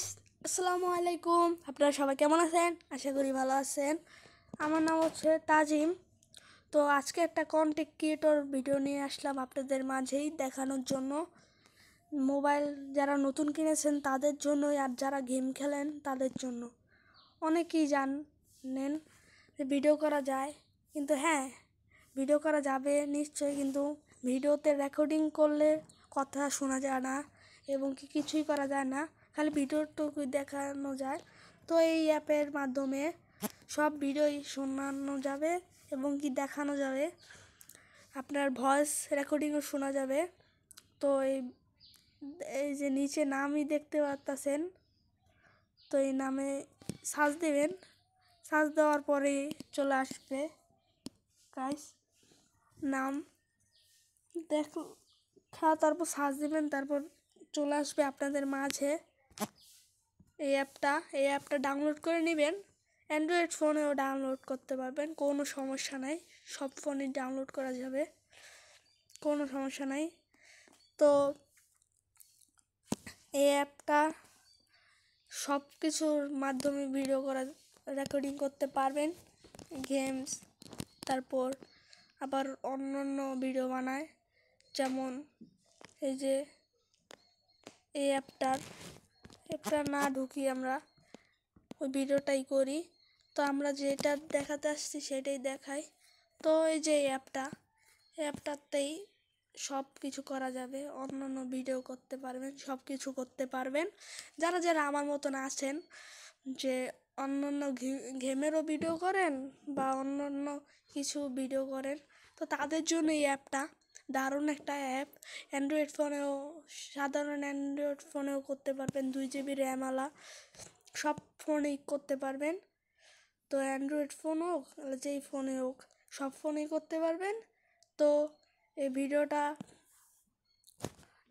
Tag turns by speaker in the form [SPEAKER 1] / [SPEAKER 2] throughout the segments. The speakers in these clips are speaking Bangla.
[SPEAKER 1] গাইস, আসসালামু আলাইকুম। আপনারা সবাই কেমন আছেন? আশা করি ভালো আছেন। আমার নাম হচ্ছে তাজিম। তো আজকে একটা কন্টেন্ট ক্রিয়েটর ভিডিও নিয়ে আসলাম আপনাদের মাঝেই দেখানোর জন্য। মোবাইল যারা নতুন কিনেছেন তাদের জন্যই, আর যারা গেম খেলেন তাদের জন্য। অনেকেই জানেন যে ভিডিও করা যায়, কিন্তু হ্যাঁ, ভিডিও করা যাবে নিশ্চয়ই, কিন্তু ভিডিওতে রেকর্ডিং করলে কথা শোনা যায় না এবং কিছুই করা যায় না, খালি ভিডিওটুকু দেখানো যায়। তো এই অ্যাপের মাধ্যমে সব ভিডিওই শোনানো যাবে এবং দেখানো যাবে, আপনার ভয়েস রেকর্ডিংও শোনা যাবে। তো এই যে নিচে নামই দেখতে পাচ্ছেন, তো এই নামে সার্চ দেবেন। সার্চ দেওয়ার পরে চলে আসবে গাইস নাম তারপর সার্চ দেবেন, তারপর চলে আসবে আপনাদের মাঝে এই অ্যাপটা ডাউনলোড করে নেবেন। অ্যান্ড্রয়েড ফোনেও ডাউনলোড করতে পারবেন, কোনো সমস্যা নাই। সব ফোনে ডাউনলোড করা যাবে, কোনো সমস্যা নাই। তো এই অ্যাপটা সব কিছুর মাধ্যমে ভিডিও রেকর্ডিং করতে পারবেন, গেমস, তারপর আবার অন্য ভিডিও বানায়। যেমন এই যে এই অ্যাপটা না ঢুকি আমরা ওই ভিডিওটাই করি। তো আমরা যেটা দেখাতে আসছি সেটাই দেখাই। তো এই যে এই অ্যাপটাতেই সব কিছু করা যাবে, অন্য ভিডিও করতে পারবেন, সব কিছু করতে পারবেন। যারা আমার মতন আছেন যে অন্য গেমেরও ভিডিও করেন বা অন্য কিছু ভিডিও করেন, তো তাদের জন্য এই অ্যাপটা দারুণ একটা অ্যাপ। অ্যান্ড্রয়েড ফোনেও, সাধারণ অ্যান্ড্রয়েড ফোনেও করতে পারবেন, 2 GB র্যামওয়ালা সব ফোনেই করতে পারবেন। তো অ্যান্ড্রয়েড ফোন হোক, যেই ফোনে হোক, সব ফোনেই করতে পারবেন। তো এই ভিডিওটা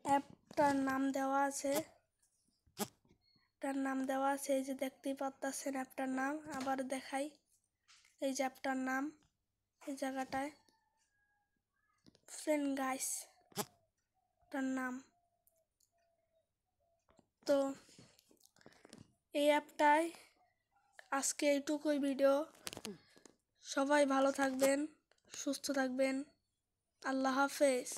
[SPEAKER 1] অ্যাপটার নাম দেওয়া আছে, এই যে দেখতেই পাচ্ছেন অ্যাপটার নাম। আবার দেখাই, এই যে অ্যাপটার নাম, এই জায়গাটায় ফ্রেন্ড গাইস তার নাম। তো এই অ্যাপটায় আজকে এইটুকুই ভিডিও। সবাই ভালো থাকবেন, সুস্থ থাকবেন। আল্লাহ হাফেজ।